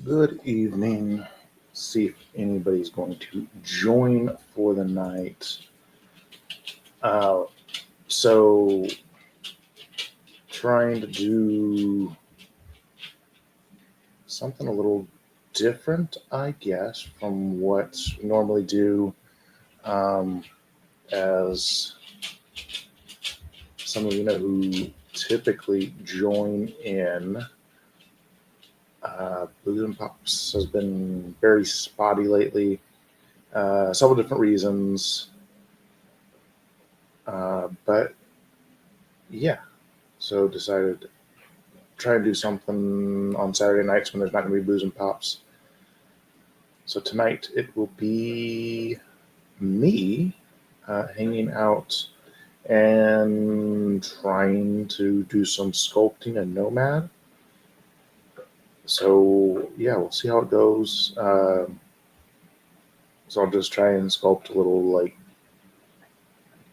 Good evening. See if anybody's going to join for the night. Uh, so, trying to do something a little different, I guess, from what we normally do. Um, as some of you know who typically join in, Blues and Pops has been very spotty lately. Several different reasons. But yeah, so decided to try and do something on Saturday nights when there's not going to be Blues and Pops. So tonight it will be me hanging out and trying to do some sculpting in Nomad. So yeah, we'll see how it goes. So I'll just try and sculpt a little like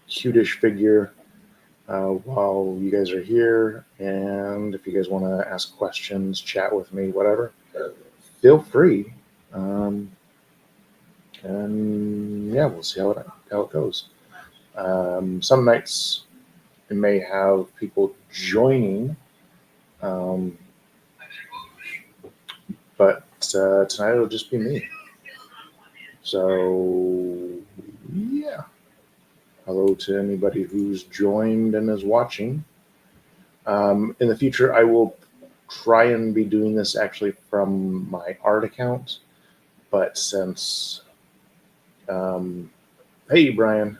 cutish figure while you guys are here. And if you guys want to ask questions, chat with me, whatever, feel free. Um, and yeah, we'll see how it goes. Some nights it may have people joining, um, but tonight it'll just be me. So yeah, hello to anybody who's joined and is watching. In the future, I will try and be doing this actually from my art account, but since hey Brian,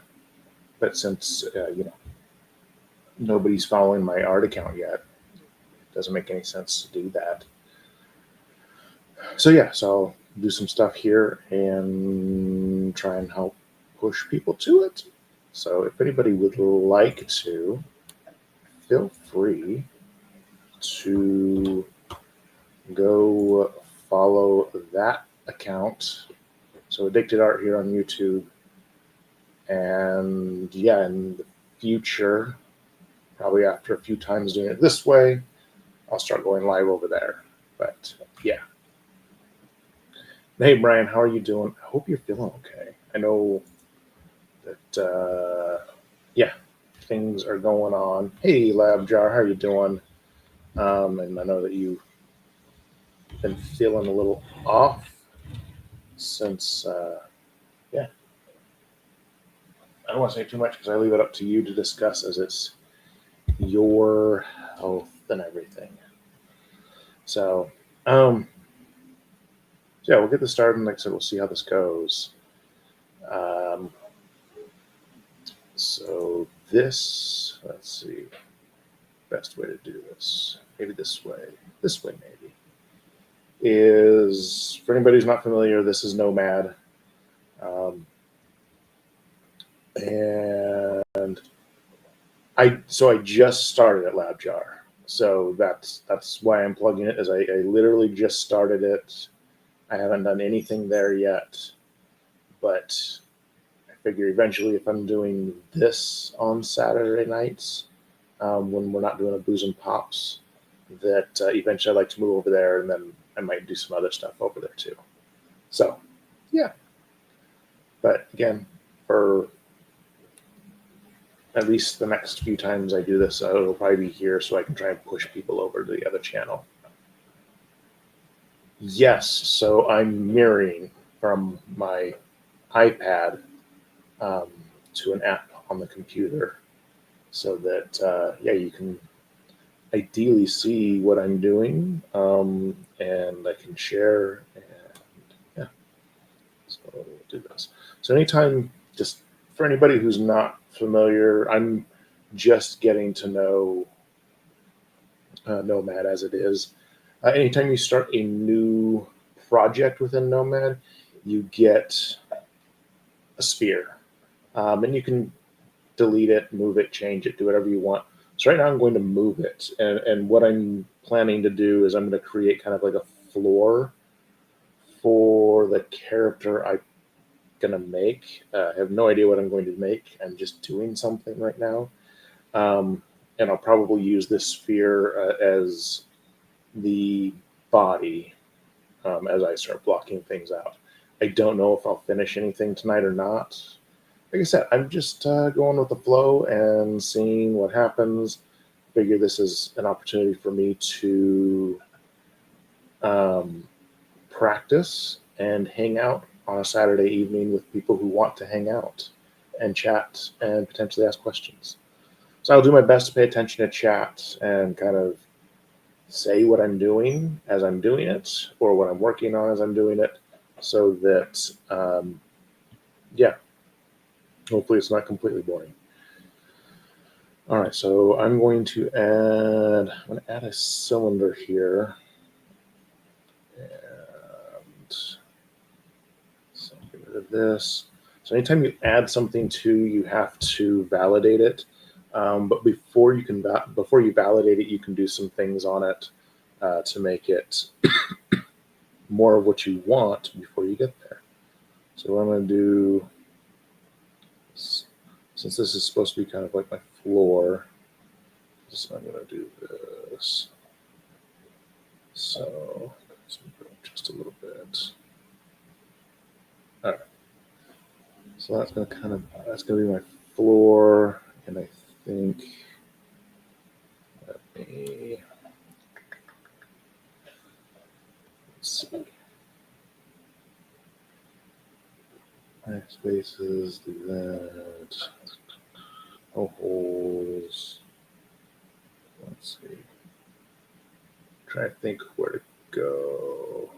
but since nobody's following my art account yet, it doesn't make any sense to do that. So yeah, so I'll do some stuff here and try and help push people to it. So if anybody would like to, feel free to go follow that account. So Addicted Art here on YouTube. And yeah, in the future, probably after a few times doing it this way, I'll start going live over there. But yeah. Hey Brian, how are you doing? I hope you're feeling okay. I know that yeah, things are going on. Hey Lab Jar, how are you doing? And I know that you've been feeling a little off since yeah. I don't want to say too much because I leave it up to you to discuss as it's your health and everything. So um so yeah, we'll get this started and like I said, we'll see how this goes. Um, so this, let's see, best way to do this, maybe this way maybe, is for anybody who's not familiar, this is Nomad. Um, and I just started at LabJar. So that's why I'm plugging it, as I literally just started it. I haven't done anything there yet, but I figure eventually if I'm doing this on Saturday nights, when we're not doing a booze and pops, that eventually I'd like to move over there, and then I might do some other stuff over there too. So, yeah. But again, for at least the next few times I do this, it'll probably be here so I can try and push people over to the other channel. Yes, so I'm mirroring from my iPad um, to an app on the computer so that, yeah, you can ideally see what I'm doing, and I can share. And yeah, so we'll do this. So anytime, just for anybody who's not familiar, I'm just getting to know Nomad as it is. Anytime you start a new project within Nomad, you get a sphere, and you can delete it, move it, change it, do whatever you want. So right now I'm going to move it, and what I'm planning to do is I'm going to create kind of like a floor for the character I'm going to make. I have no idea what I'm going to make. I'm just doing something right now, and I'll probably use this sphere as the body. as I start blocking things out. I don't know if I'll finish anything tonight or not. Like I said, I'm just going with the flow and seeing what happens. Figure this is an opportunity for me to um, practice and hang out on a Saturday evening with people who want to hang out and chat and potentially ask questions. So I'll do my best to pay attention to chat and kind of say what I'm doing as I'm doing it or what I'm working on as I'm doing it so that, yeah, hopefully it's not completely boring. All right, so I'm going to add a cylinder here. And so get rid of this. So anytime you add something to, you have to validate it. But before you validate it, you can do some things on it to make it more of what you want before you get there. So what I'm going to do, since this is supposed to be kind of like my floor, so I'm going to do this. So just a little bit. All right. So that's going to be my floor, and I think let's see. Backspaces, do that. No holes. Let's see. Try to think where to go.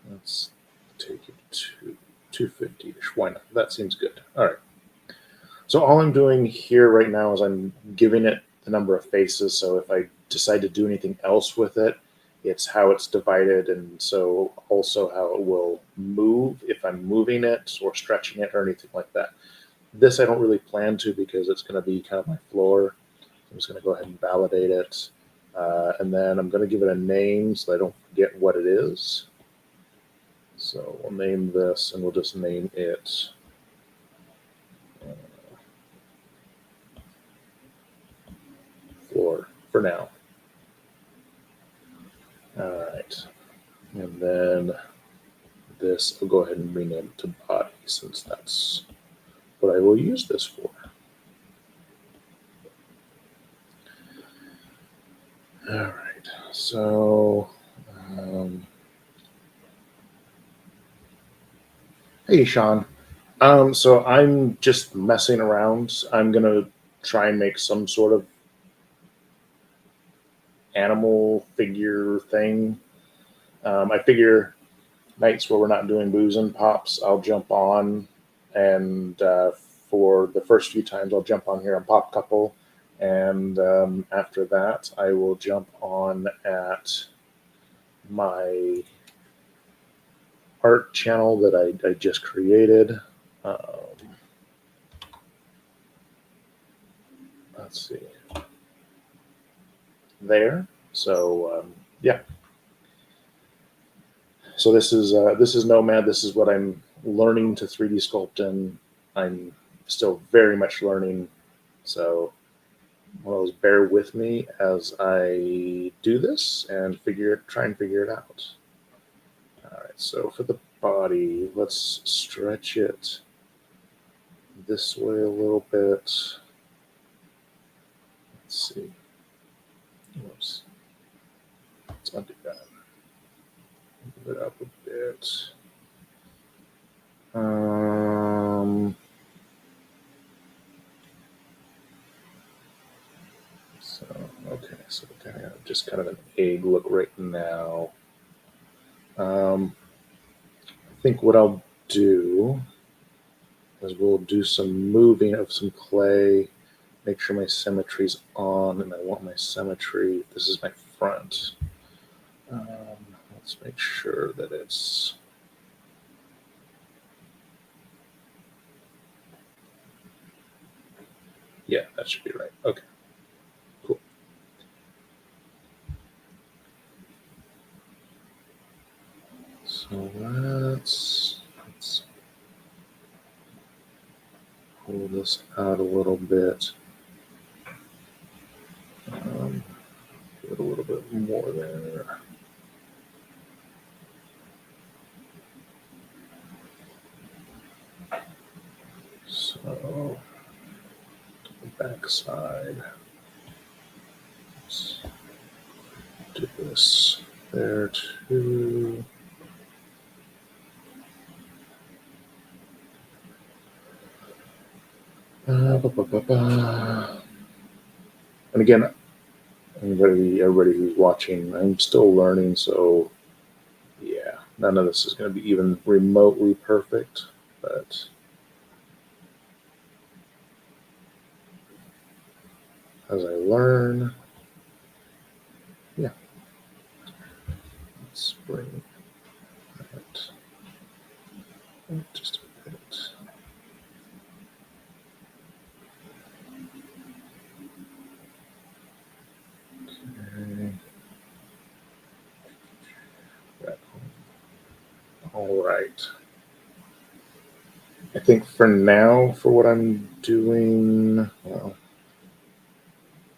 Let's take it to 250-ish. Why not? That seems good. All right. So all I'm doing here right now is I'm giving it the number of faces. So if I decide to do anything else with it, it's how it's divided, and so also how it will move if I'm moving it or stretching it or anything like that. This I don't really plan to because it's going to be kind of my floor. I'm just going to go ahead and validate it. And then I'm going to give it a name so I don't forget what it is. So we'll name this, and we'll just name it floor for now. All right. And then this, I'll go ahead and rename it to body since that's what I will use this for. All right. So, hey, Sean. So I'm just messing around. I'm going to try and make some sort of animal figure thing. I figure nights where we're not doing booze and pops, I'll jump on, and for the first few times, I'll jump on here on Pop Couple, and after that, I will jump on at my art channel that I just created. Let's see. There. So yeah. So this is Nomad. This is what I'm learning to 3D sculpt in. I'm still very much learning. So well, bear with me as I do this and try and figure it out. All right. So for the body, let's stretch it this way a little bit. Let's see. Whoops. Let's undo that. Move it up a bit. So, okay, so kind of just kind of an egg look right now. I think what I'll do is we'll do some moving of some clay, make sure my symmetry's on, and I want my symmetry, this is my front. Let's make sure that it's yeah, that should be right. Okay, cool. So let's pull this out a little bit. Give it a little bit more there. So, the back side. Let's do this there too. And again, everybody who's watching, I'm still learning, so yeah, none of this is going to be even remotely perfect, but as I learn, yeah, let's bring that up just a bit. Okay. All right. I think for now, for what I'm doing, well,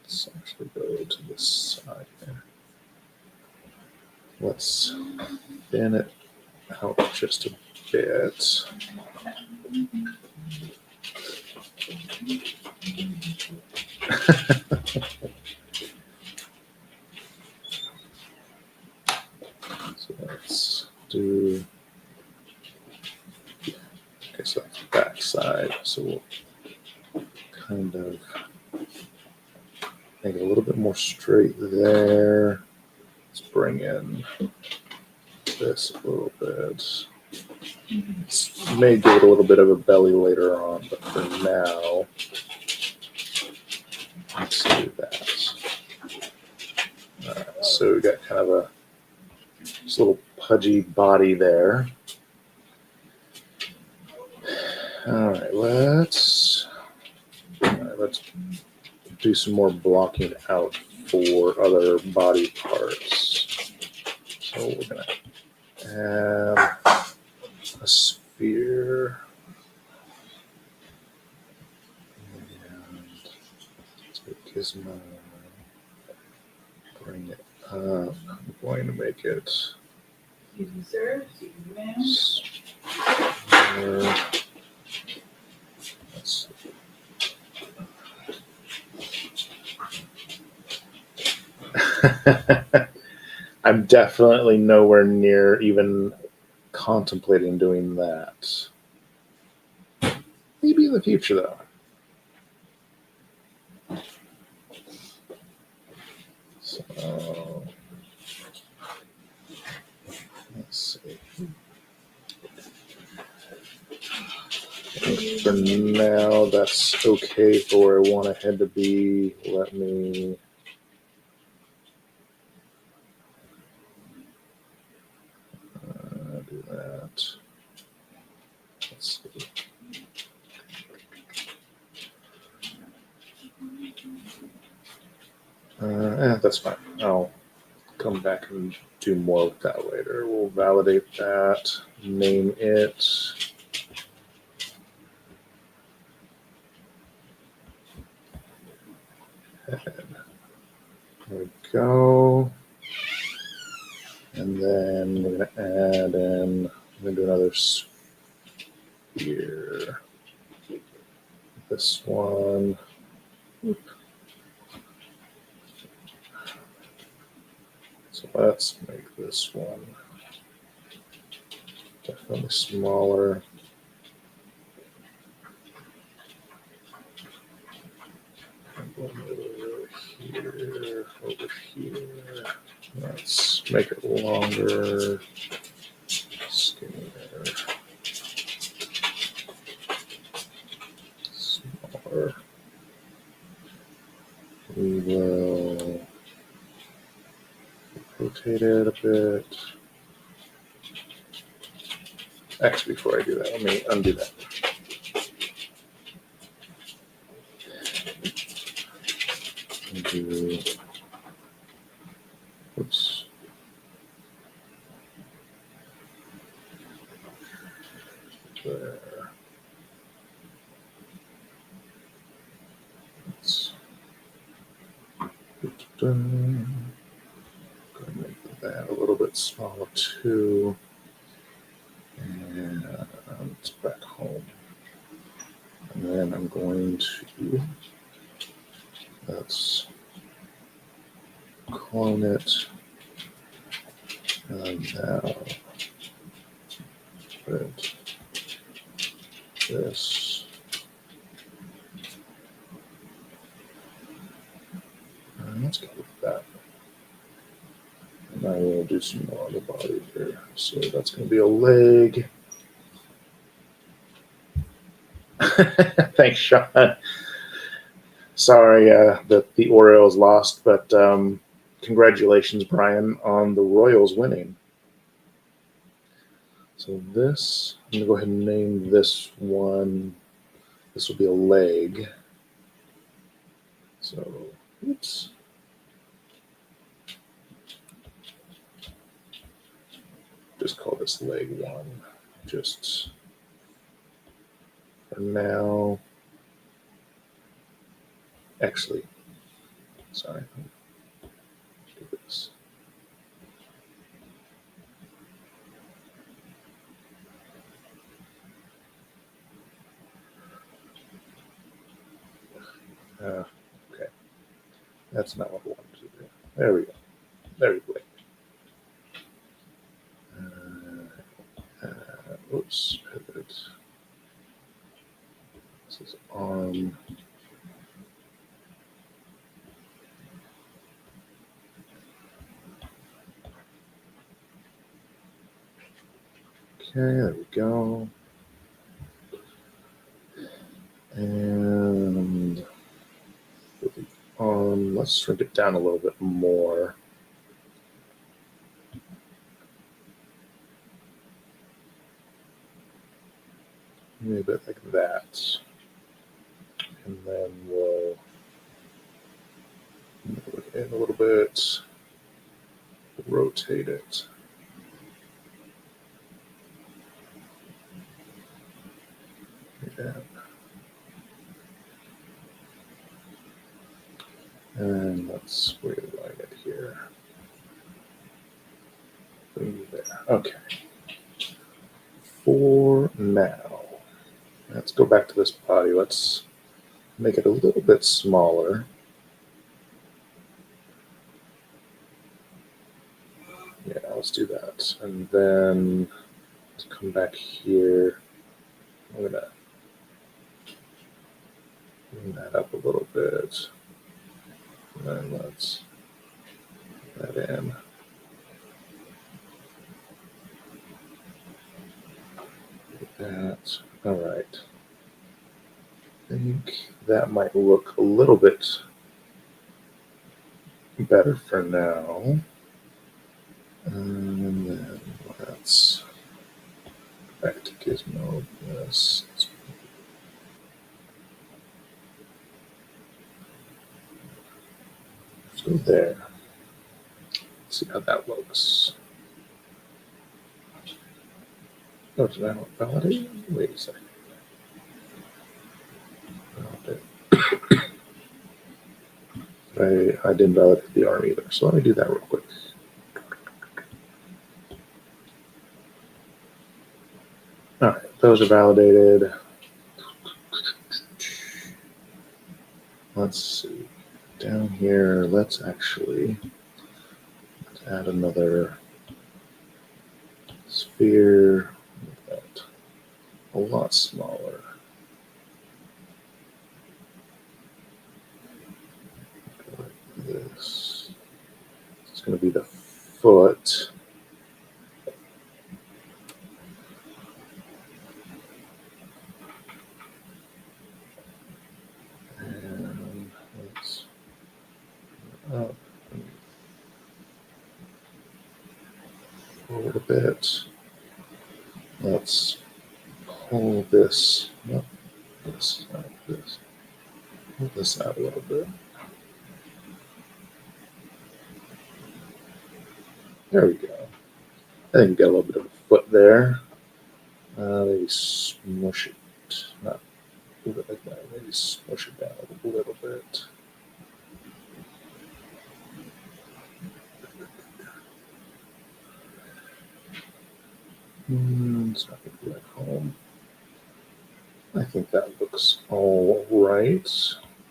let's actually go to this side here. Let's thin it out just a bit. So let's do, okay, so that's the back side. So we'll kind of make it a little bit more straight there. Let's bring in this a little bit. It may give it a little bit of a belly later on, but for now, let's do that. All right, so we got kind of this little pudgy body there. All right, let's do some more blocking out for other body parts. So we're gonna add a sphere. And take Gizmo, bring it up. I'm going to make it. Excuse me, sir. Excuse me, ma'am. Let's see. I'm definitely nowhere near even contemplating doing that. Maybe in the future, though. So, let's see. For now, that's okay for where I want a head to be. Let me do that. Let's see. That's fine. I'll come back and do more with that later. We'll validate that, name it. There we go. And then we're going to add in, I'm going to do another sphere. This one. So let's make this one definitely smaller. Over here. Let's make it longer, skinnier, smaller. We will rotate it a bit. Actually, before I do that, let me undo that. Undo. Oops. There. Dun. Go ahead and make that a little bit smaller too. And it's back home. And then I'm going to, let's clone it. And now print this. And let's go with that. And I will do some more on the body here. So that's going to be a leg. Thanks, Sean. Sorry that the Orioles lost, but congratulations, Brian, on the Royals winning. So this, I'm going to go ahead and name this one. This will be a leg. So, oops. Just call this leg one. Just for now. Actually, sorry. Do this. Okay. That's not what I wanted to do. There we go. There we go. Oops. Pivot. This is arm. Okay, there we go. And with the arm, let's shrink it down a little bit more. Maybe a bit like that. And then we'll move it in a little bit, rotate it. Yeah. And let's realign it here. There. Okay. For now, let's go back to this body. Let's make it a little bit smaller. Yeah, let's do that. And then to come back here, I'm going to bring that up a little bit. And then let's put that in. That. All right. I think that might look a little bit better for now. And then let's back to Gizmo. Yes. So there. Let's see how that looks. Oh, did I not validate? Wait a second. I didn't validate the arm either, so let me do that real quick. All right, those are validated. Let's see. Down here, let's add another sphere. Make that a lot smaller. Like this. It's going to be the foot. And let's up forward a bit. Let's pull this up. This out. This. Pull this out a little bit. There we go. I think we got a little bit of a foot there. Maybe smush it. Not move it like that. Maybe smush it down a little bit. So I can go back home. I think that looks all right.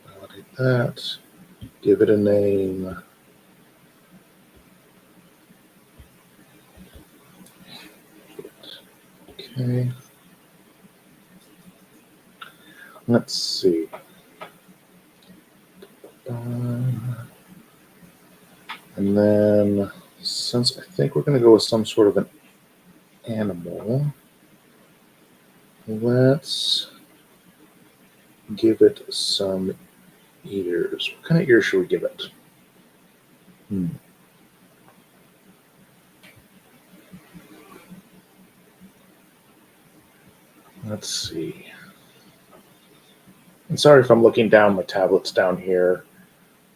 Validate that. Give it a name. Okay. Let's see. And then, since I think we're going to go with some sort of an animal, let's give it some ears. What kind of ears should we give it? Let's see. And sorry if I'm looking down, my tablet's down here.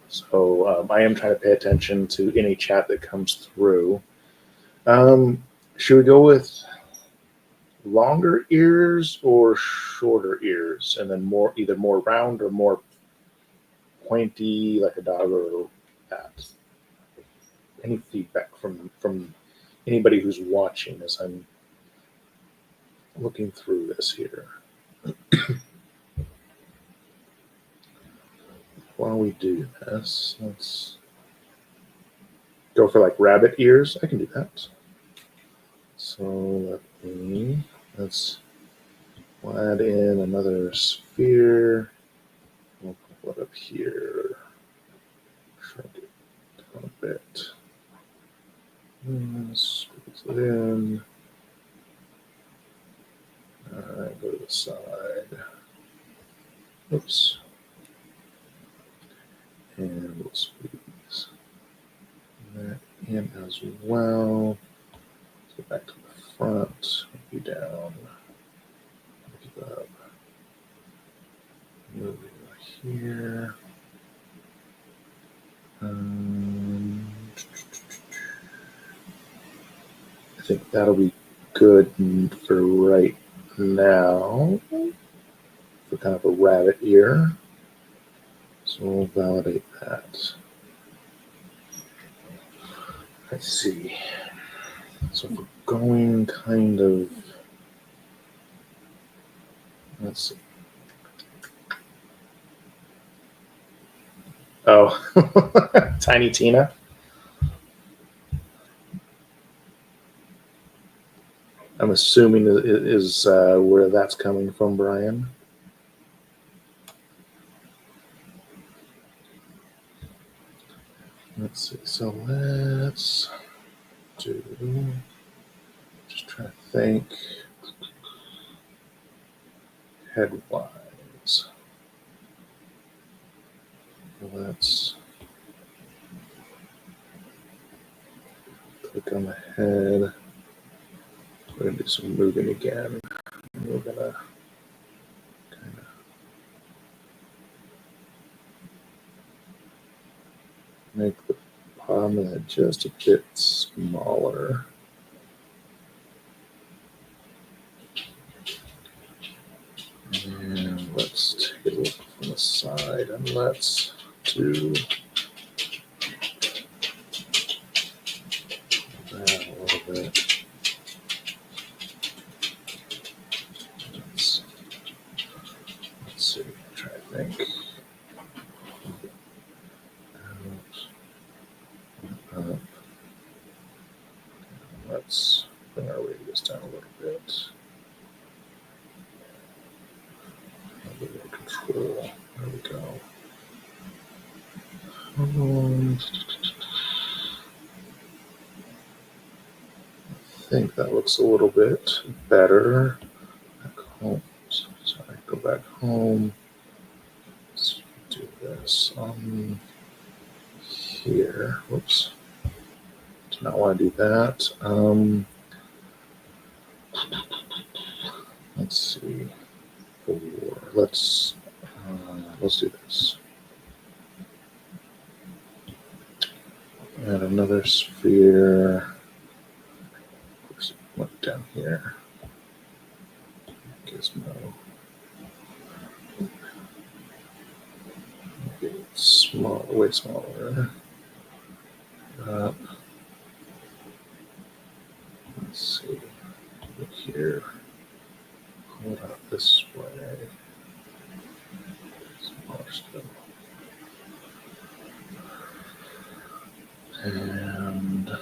So I am trying to pay attention to any chat that comes through. Should we go with longer ears or shorter ears? And then either more round or more pointy like a dog or a cat? Any feedback from anybody who's watching as I'm looking through this here? While we do this, let's go for like rabbit ears. I can do that. So let's add in another sphere. We'll put it up here. Shrink it down a bit. Squeeze it in. All right, go to the side. Oops. And we'll squeeze that in as well. Let's go back to the front, maybe down, move it up, move it here. I think that'll be good for right now, for kind of a rabbit ear. So we'll validate that. Let's see. So if we're going kind of, let's see. Oh, Tiny Tina. I'm assuming it is where that's coming from, Brian. Let's see. So let's do. Just trying to think. Headwise. Let's click on the head. We're going to do some moving again. We're going to kind of make the bottom of that just a bit smaller. And let's take a look from the side and let's do that a little bit. Let's see, try to think. Up. Let's bring our radius down a little bit. A little bit of control. There we go. I think that looks a little bit better. Back home. Sorry, go back home. Let's do this here. Whoops. Do not want to do that. Let's see. Let's do this. Add another sphere. Look down here. Gizmo. Make it small, way smaller. Up. Let's see. Hold out this way. Smaller still. And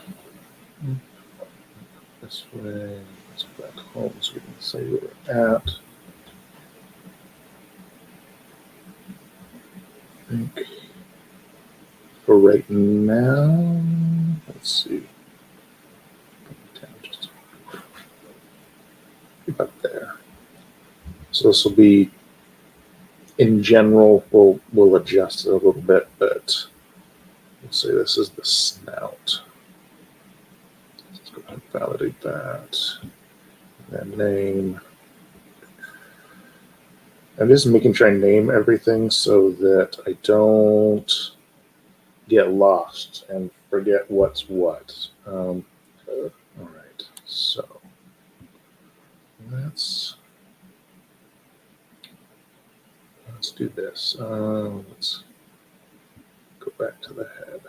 this way. Let's go back home so we can say where we're at. I think for right now, let's see. Just about there. So this will be, in general, we'll adjust it a little bit, but let's say this is the snout. Let's go ahead and validate that. And then name. I'm just making sure I name everything so that I don't get lost and forget what's what. All right, so let's do this. Let's go back to the head.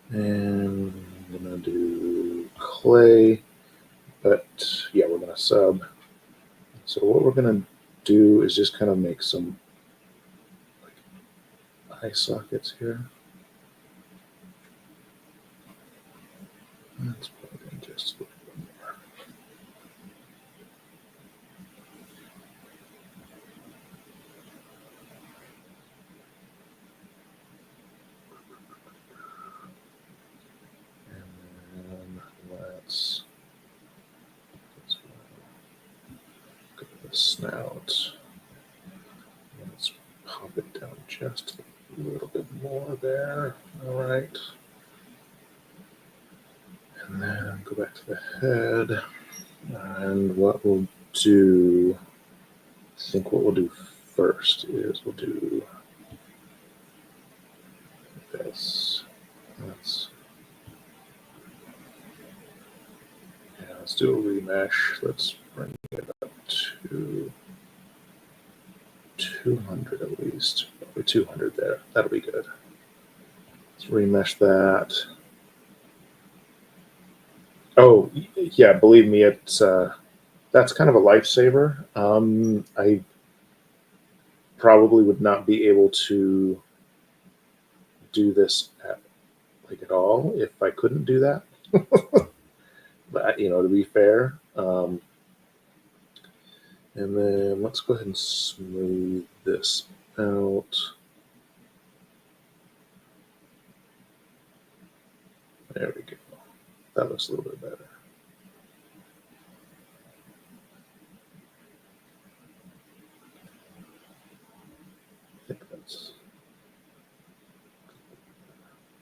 And I'm going to do clay, but yeah, we're going to sub. So what we're going to do is just kind of make some eye sockets here. Let's put in just a little bit more. And then let's go to the snout. Let's pop it down just a little bit more there. All right. And then go back to the head. And what we'll do, I think what we'll do first is we'll do this. Let's do a remesh. Let's bring it up to 200 at least. Probably 200 there. That'll be good. Let's remesh that. Oh, yeah, believe me, it's that's kind of a lifesaver. I probably would not be able to do this at all if I couldn't do that. But to be fair, and then let's go ahead and smooth this out. There we go. That looks a little bit better. I think that's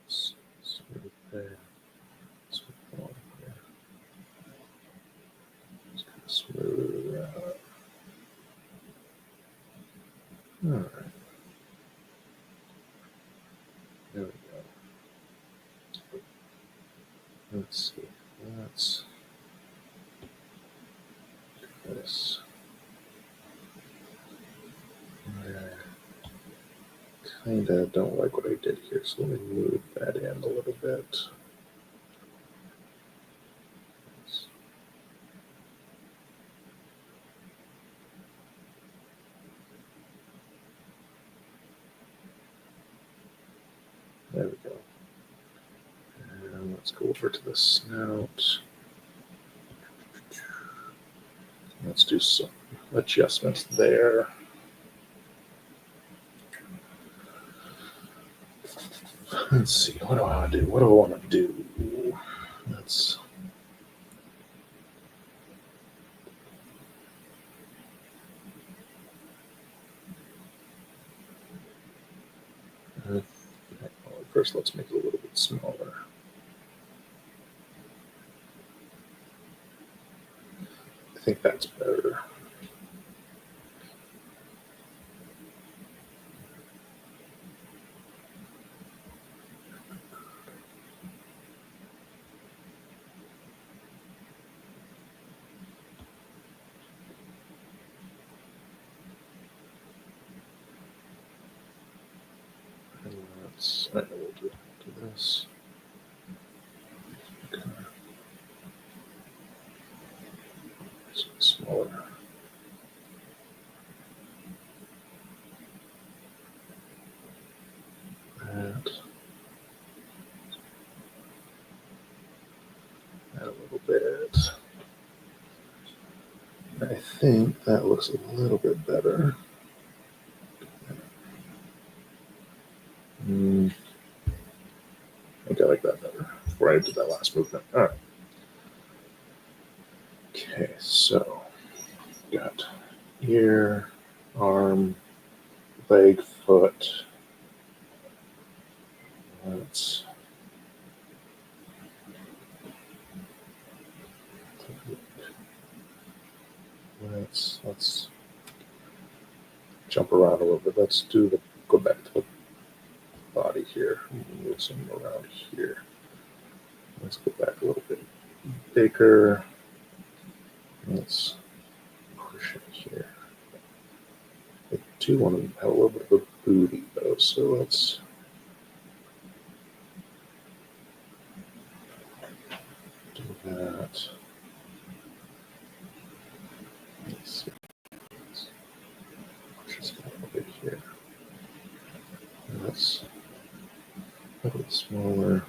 smooth there. Smooth on here. Just kind of smooth it out. All right. There we go. Let's see. Let's do this. I kind of don't like what I did here, so let me move that in a little bit. There we go. And let's go over to the snout. Let's do some adjustments there. Let's see, what do I want to do? What do I want to do? Let's. First, let's make it a little bit smaller. I think that's better. I know we'll do this. Okay. So I think that looks a little bit better. I think I like that better before I did that last movement. All right. Okay, so got ear, arm, leg, foot. Let's jump around a little bit. Let's go back to the body here. Move some around here. Let's go back a little bit bigger. Let's push it here. I do want to have a little bit of a booty though, so let's do that. Let's see. Push this a little bit here. That's a little bit smaller.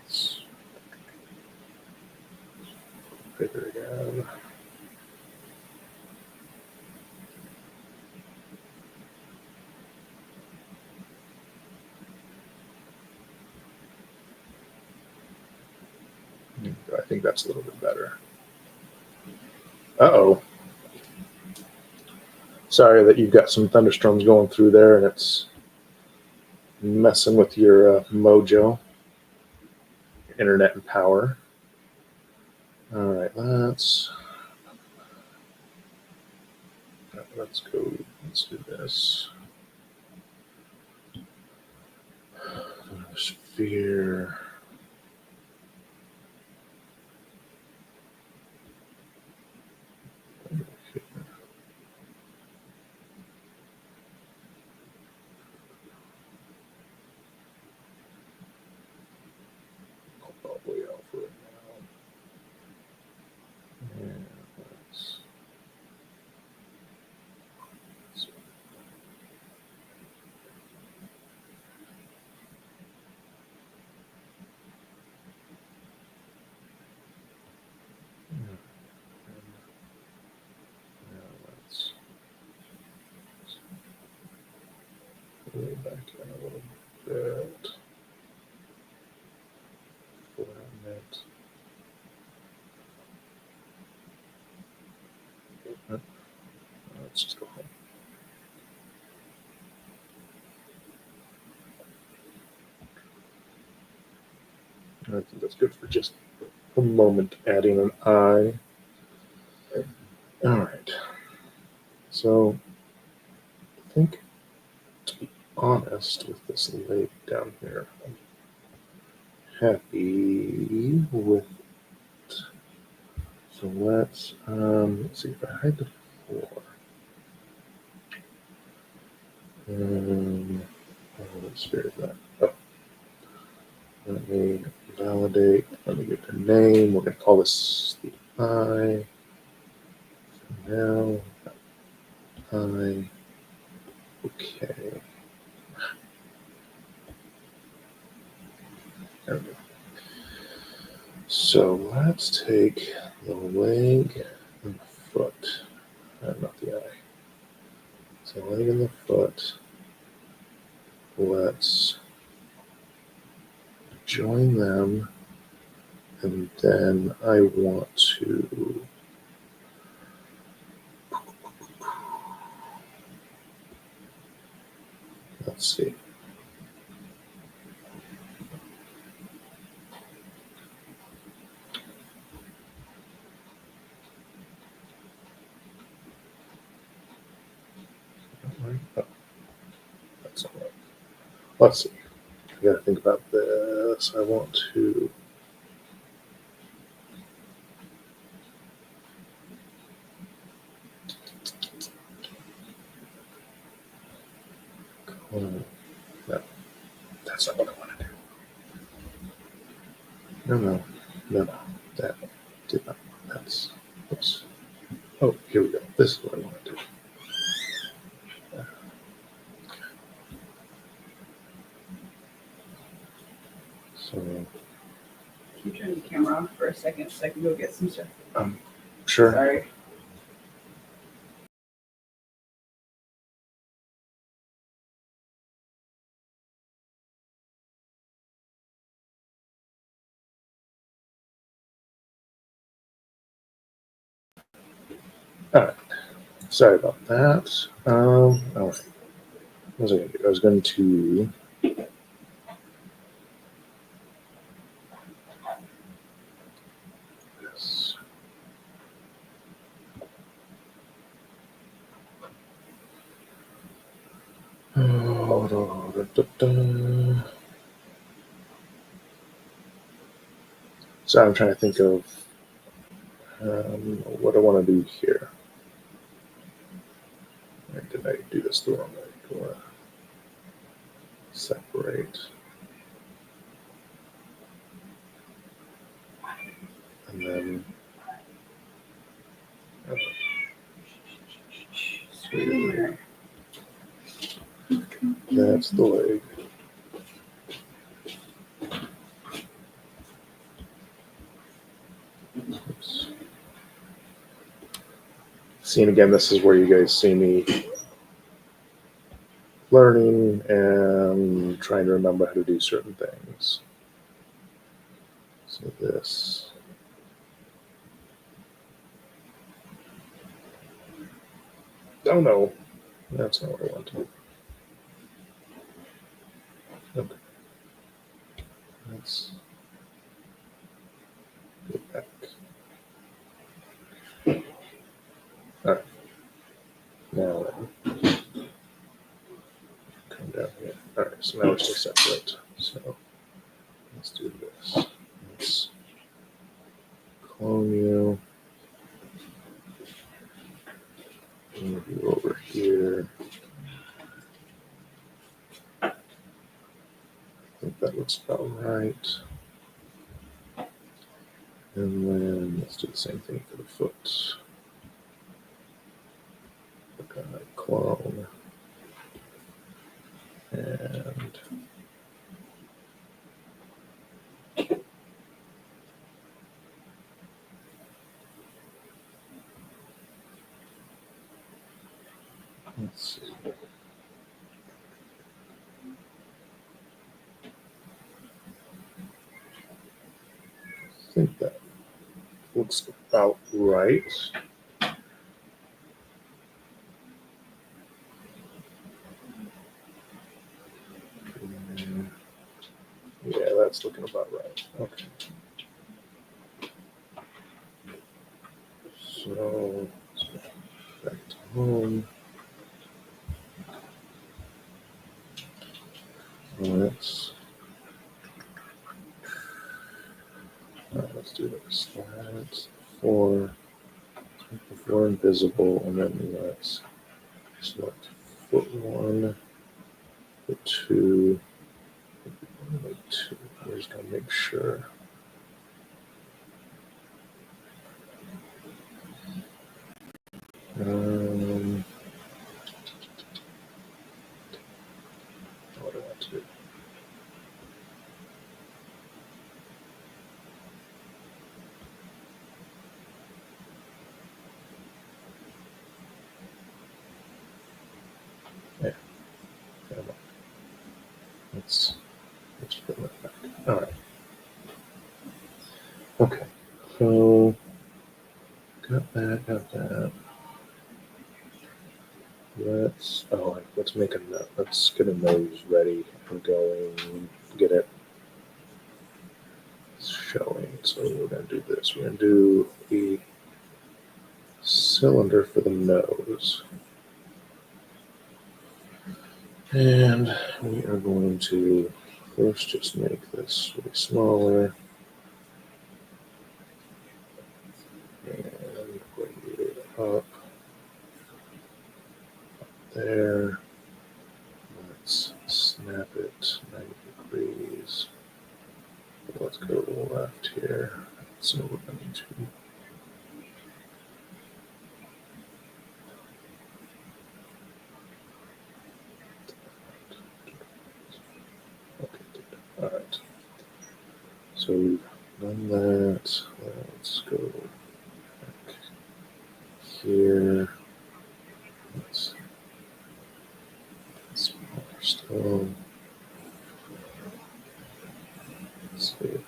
Let's bigger again. I think that's a little bit better. Uh-oh. Sorry that you've got some thunderstorms going through there and it's messing with your mojo, internet and power. All right, let's go. Let's do this. Sphere. Probably out for it now. And let's go back in a little bit. Flatten it. Let's just go home. I think that's good for just a moment, adding an eye. All right. So I think, to be honest, with this leg down here, I'm happy with it. So let's see if I hide the floor. What sphere is that? Oh. Let me validate. Let me get the name. We're going to call this the eye. Now, eye. Okay. There we go. So let's take the leg and the foot. Not the eye. So leg and the foot. Let's join them. And then I want to let's see. Oh, that's not right. Let's see. I gotta think about this. I want to That's not what I want to do. No. That did not. That's. Oops. Oh, here we go. This is what I want to do. So, Can you turn the camera off for a second so I can go get some stuff? sure. Sorry. All right. Sorry about that. All right. What was I going to do? I was going to. This. Oh, so I'm trying to think of what I want to do here. Or did I do this the wrong way? Do I want to separate? And then. That's the leg. Oops. See, and again, this is where you guys see me learning and trying to remember how to do certain things. So this. Oh no, that's not what I want to do. Okay. Let's go back. All right. Now then, come down here. All right, so now we're still separate. So let's do this. Let's clone you. Move you over here. I think that looks about right. And then let's do the same thing for the foot. We're gonna clone. And let's see. I think that looks about right. Yeah, that's looking about right. Okay. So let's go back to home. Let's do this. That's 4. Make the 4 invisible, and then let's select foot 1, foot 2, foot 2. We're just gonna make sure. What do I want to do? Yeah. Come on. Let's put that back. All right. Okay. So got that. Let's make a note. Let's get a nose ready and going. Get it showing. So we're gonna do this. We're gonna do a cylinder for the nose. And we are going to first just make this really smaller. And bring it up there. Let's snap it 90 So we're going to all right. So we've done that. Let's go back here. Let's smaller still. Let's see.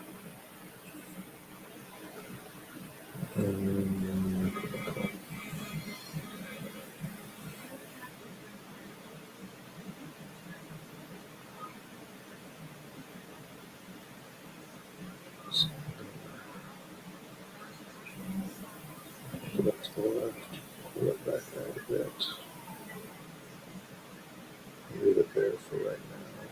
Go back to the left. Pull it back out a bit. Leave it there for right now.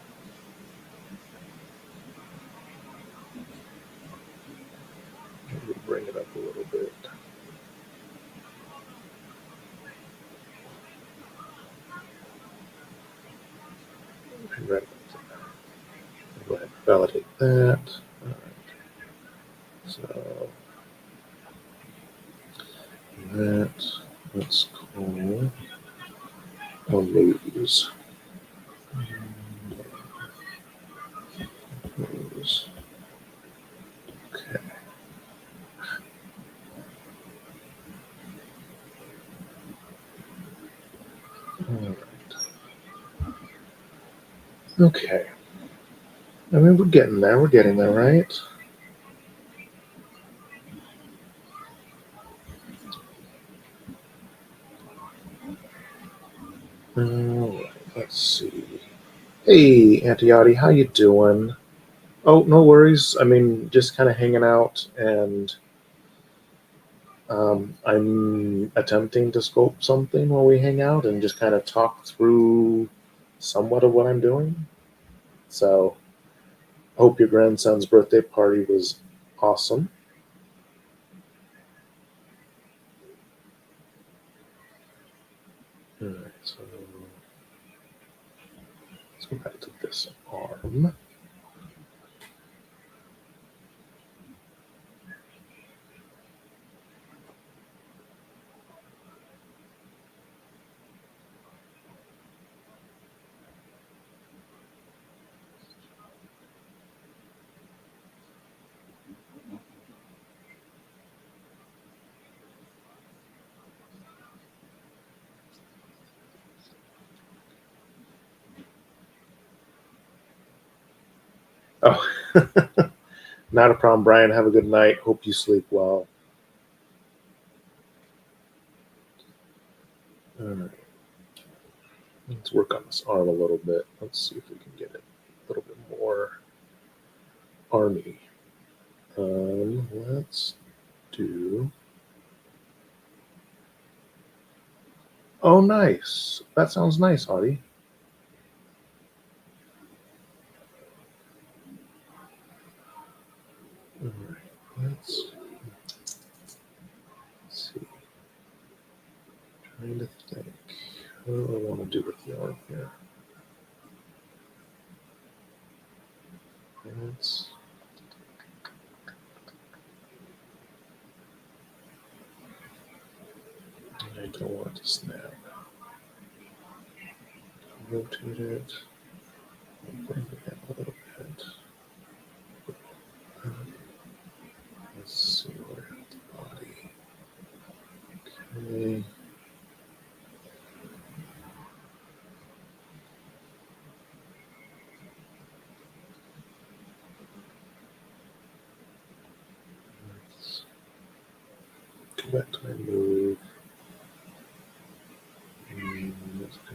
Maybe bring it up a little bit. Right about there. Go ahead and validate that. All right. So let's call on news. News. Okay. All right. Okay. I mean, we're getting there. We're getting there, right? All right. Let's see. Hey, Auntie Audie, how you doing? Oh, no worries. I mean, just kind of hanging out, and I'm attempting to scope something while we hang out and just kind of talk through somewhat of what I'm doing. So, hope your grandson's birthday party was awesome. All right, so let's go back to this arm. Oh, not a problem, Brian. Have a good night. Hope you sleep well. All right. Let's work on this arm a little bit. Let's see if we can get it a little bit more army. Let's do. Oh, nice. That sounds nice, Audie. All right. Let's see. Trying to think. What do I want to do with the arm here? Let's. I don't want it to snap. Rotate it. Bring it in a little bit. Let's see where the body. Okay. Let's go back to my move. Let's go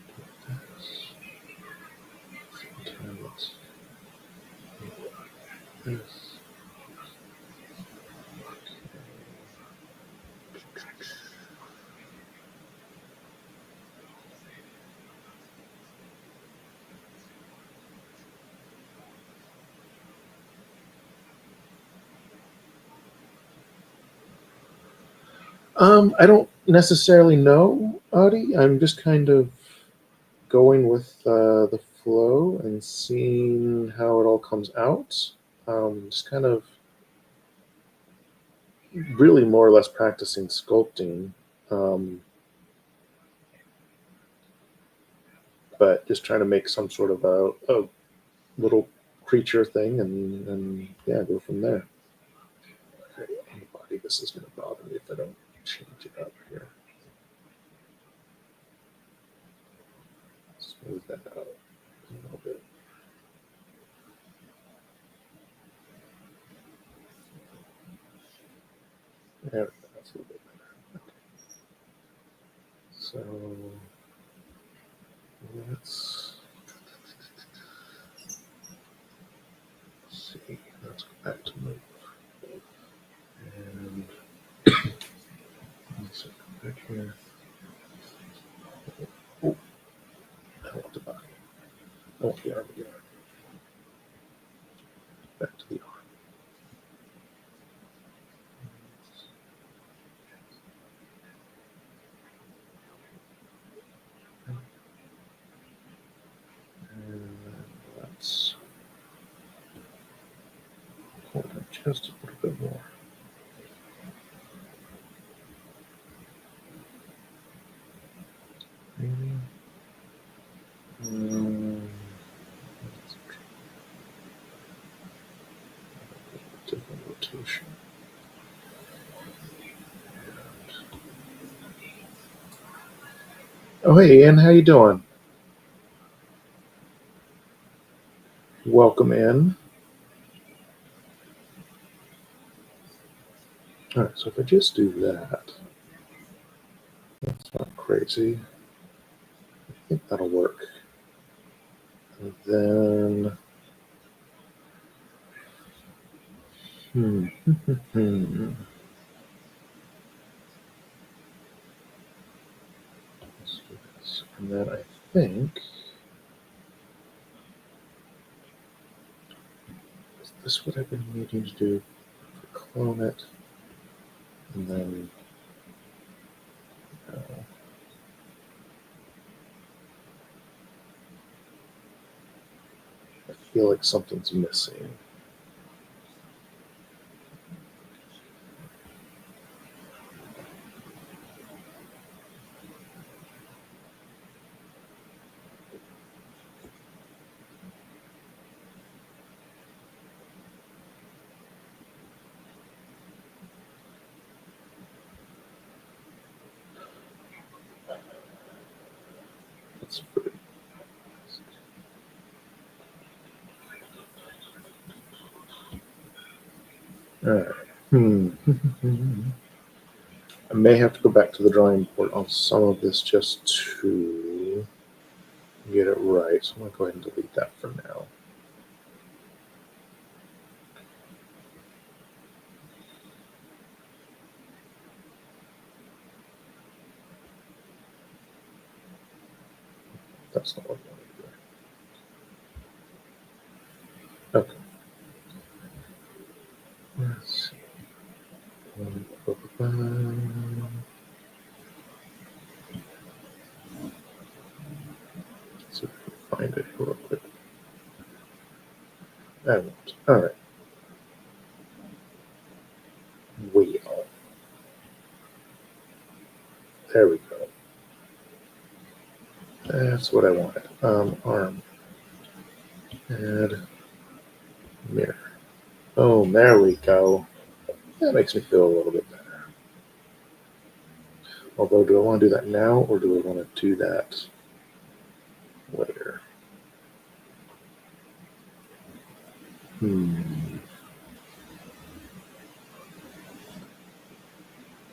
do this. Sometimes this. I don't necessarily know, Audie. I'm just kind of going with the flow and seeing how it all comes out. Just kind of really more or less practicing sculpting, but just trying to make some sort of a little creature thing, and yeah, go from there. Okay, anybody, this is going to bother me if I don't change it up here. Smooth that out a little bit. There we go. That's a little bit better. Okay. So let's see. Let's go back to move. And let's go back here. Oh, I want the body. I want the arm again. Back to the arm. And let's hold it just a little bit more. Maybe. Let's try a different rotation. Oh, hey, Ian, how you doing? Welcome in. All right, so if I just do that, that's not crazy. I think that'll work. And then, Let's do this. And then I think, is this what I've been needing to do? Clone it, and then I feel like something's missing. That's pretty. All right. I may have to go back to the drawing board on some of this just to get it right. So I'm going to go ahead and delete that for now. That's not what I wanted to do. Okay. Let's see. See if I can find it real quick. I won't. All right. Wheel. There we go. That's what I wanted. Arm. Add mirror. Oh, there we go. That makes me feel a little bit better. Although, do I want to do that now, or do I want to do that later? I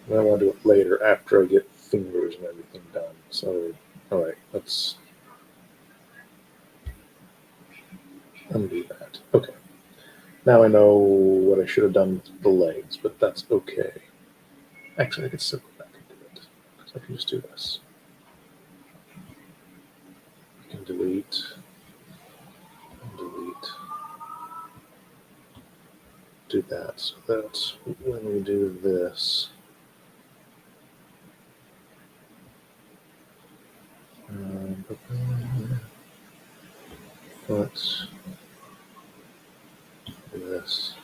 want to do it later after I get fingers and everything done. So, all right, let's undo that. Okay. Now I know what I should have done with the legs, but that's okay. Actually, I could still go back and do it. So I can just do this. I can delete, and delete, do that. So that when we do this, let's do this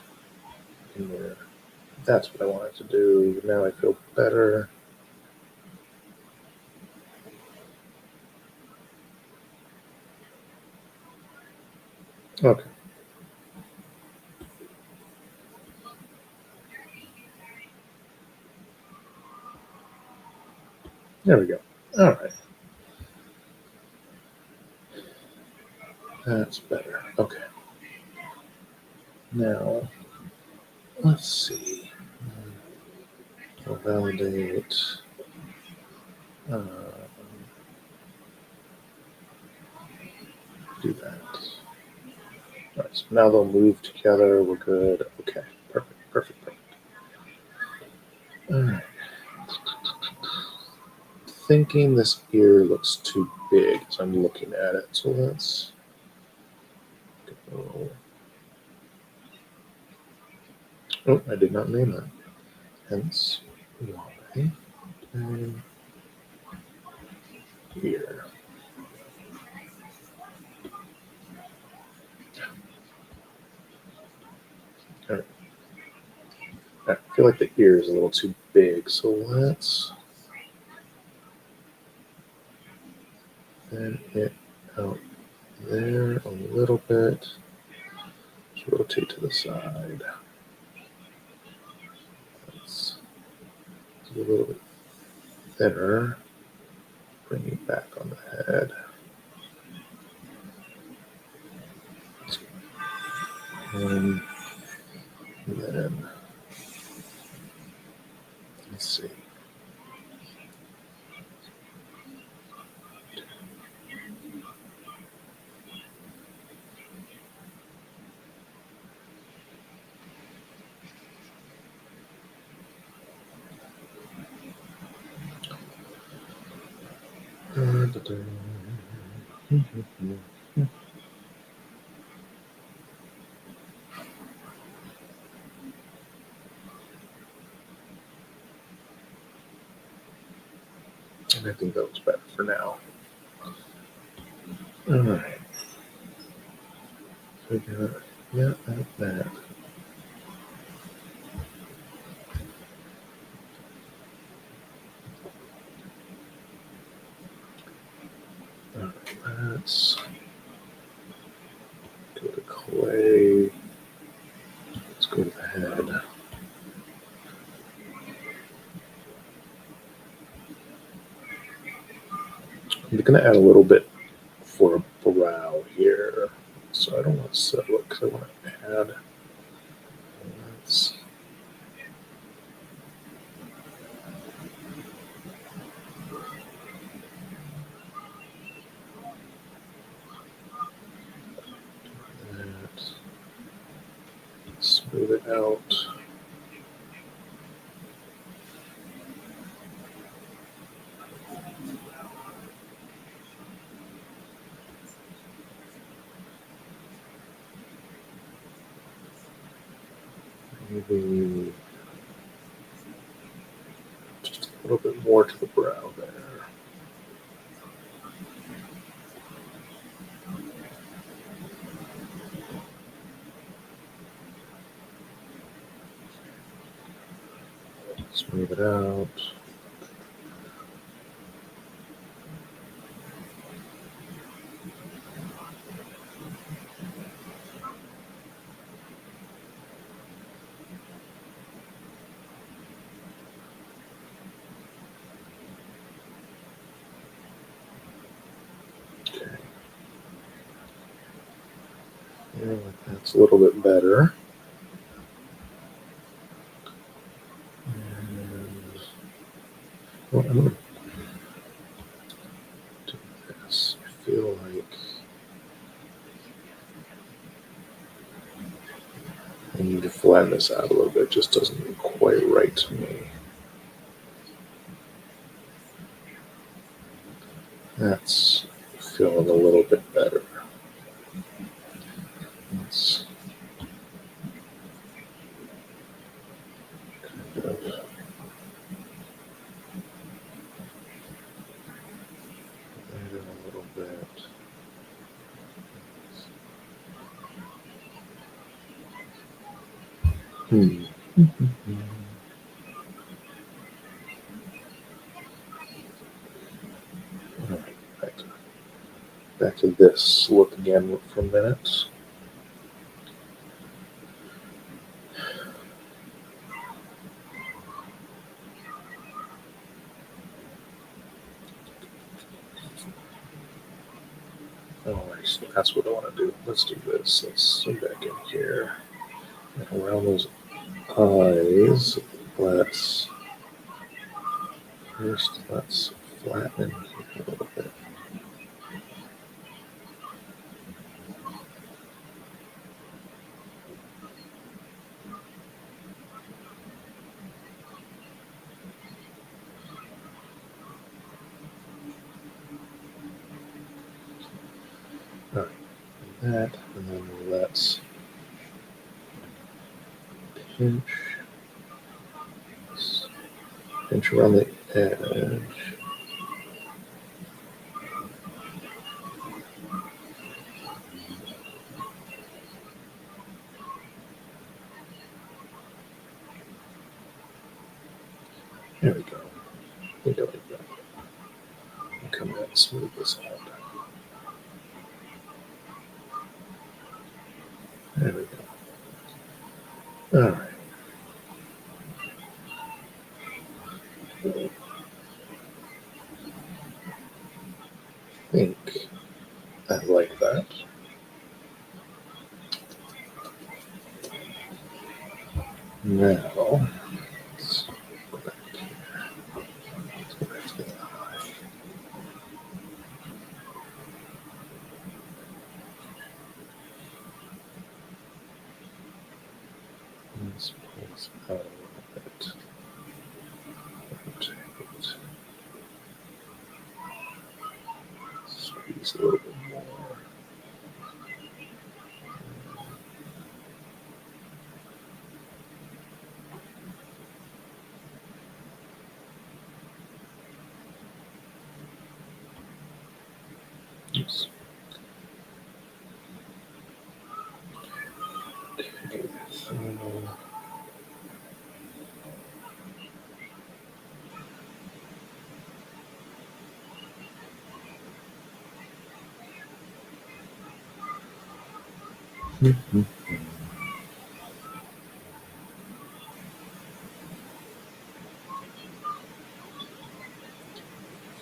here. That's what I wanted to do. Now I feel better. Okay. There we go. All right. That's better. Okay. Now, let's see. I'll validate. Do that. All right, so now they'll move together. We're good. Okay, perfect, perfect, perfect. All right. Thinking this ear looks too big as I'm looking at it, so let's go. Oh, I did not name that. Hence, why and ear. All right. I feel like the ear is a little too big, so let's thin it out there a little bit. Just rotate to the side. Let's do a little bit thinner. Bring it back on the head. And then, let's see. And I think that was better for now. All right. So we got that. All right, let's go to clay. Let's go to the head. I'm going to add a little bit for a brow here. So I don't want to settle it because I want to add. Let's do that. Smooth it out. Maybe just a little bit more to the brow there. Smooth it out. Okay. Yeah, that's a little bit better. And well, I'm going to do this. I feel like I need to flatten this out a little bit. It just doesn't look quite right to me. That's feeling a little bit better. Let's kind of add in a little bit. back to this look again for a minute. Alright, so that's what I want to do. Let's do this. Let's zoom back in here. And around those eyes, let's flatten here a little bit. Alright, that, and then let's pinch around the edge. There we go. I think I like that. I'll come in and smooth this out. There we go. All right. I think I like that. Now, let's go back here. Let's go back to the eye. Let's pull this out a little bit. Rotate it. Squeeze a little bit more. Oops. Okay, so I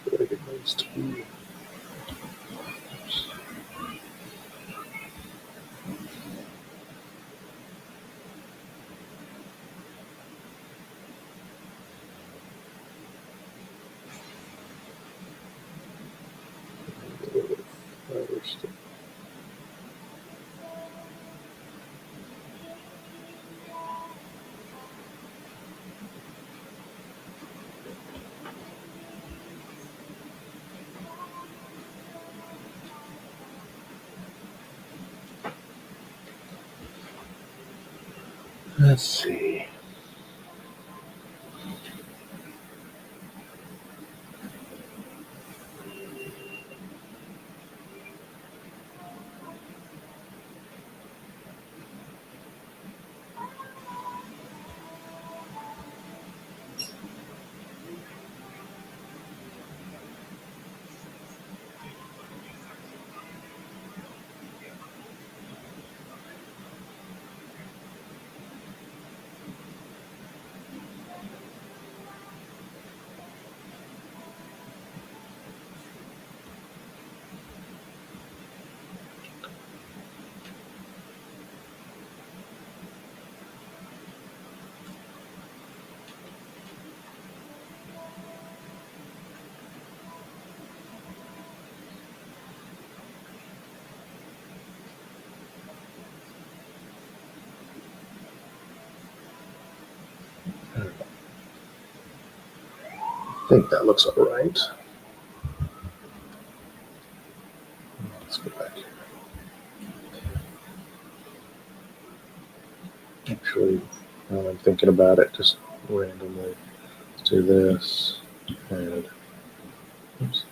feel like it needs to be. A little bit flatter still. Let's see. I think that looks all right. Let's go back here. Actually, now I'm thinking about it, just randomly. Let's do this and oops,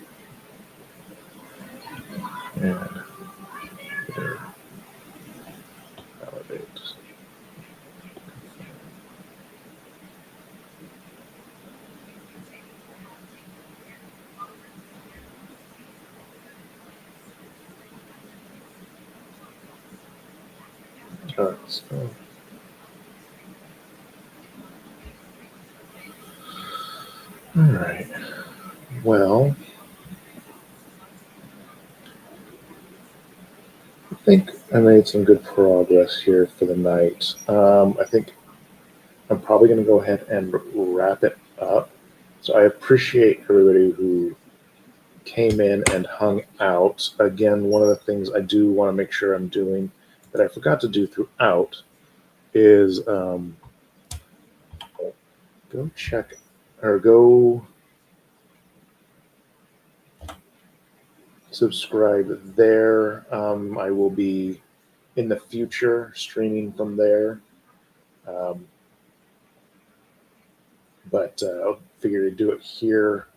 and there. Validate. shucks. Oh. All right. Well, I think I made some good progress here for the night. I think I'm probably going to go ahead and wrap it up. So I appreciate everybody who came in and hung out. Again, one of the things I do want to make sure I'm doing that I forgot to do throughout is go check or go subscribe there. I will be in the future streaming from there. Um, but I figured I'd do it here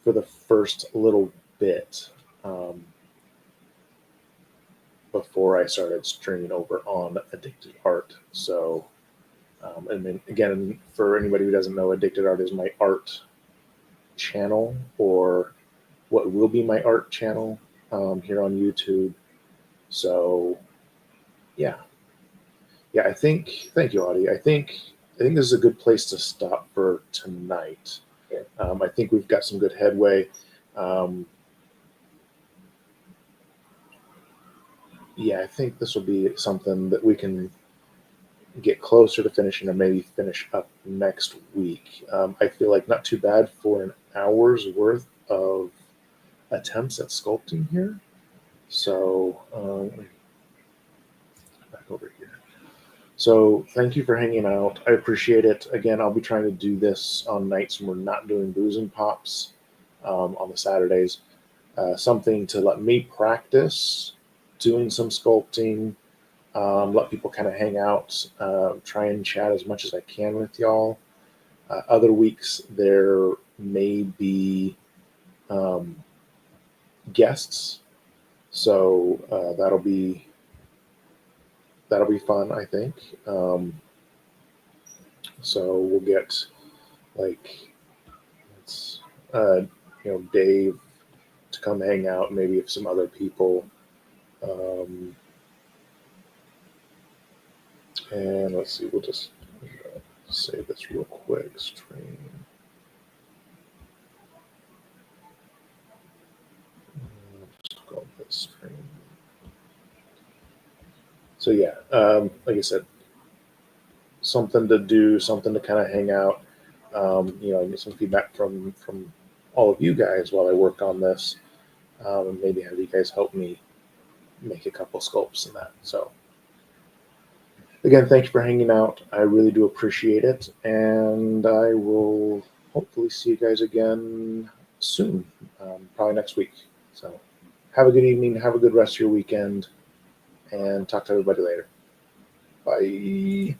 for the first little bit before I started streaming over on Addicted Art. So, and then again, for anybody who doesn't know, Addicted Art is my art channel, or what will be my art channel here on YouTube. So, yeah, I think. Thank you, Audie. I think this is a good place to stop for tonight. I think we've got some good headway. Yeah, I think this will be something that we can get closer to finishing and maybe finish up next week. I feel like not too bad for an hour's worth of attempts at sculpting here. So, back over here. So, thank you for hanging out. I appreciate it. Again, I'll be trying to do this on nights when we're not doing booze and pops on the Saturdays. Something to let me practice doing some sculpting, let people kind of hang out, try and chat as much as I can with y'all. Other weeks there may be guests, so that'll be fun, I think. So we'll get like Dave to come hang out, maybe if some other people. And let's see, we'll just save this real quick. Stream. Just call this stream. So yeah, like I said, something to do, something to kind of hang out. Get some feedback from all of you guys while I work on this, and maybe have you guys help me make a couple sculpts in that. So again, thanks for hanging out. I really do appreciate it, and I will hopefully see you guys again soon, probably next week. So have a good evening, have a good rest of your weekend, and talk to everybody later. Bye.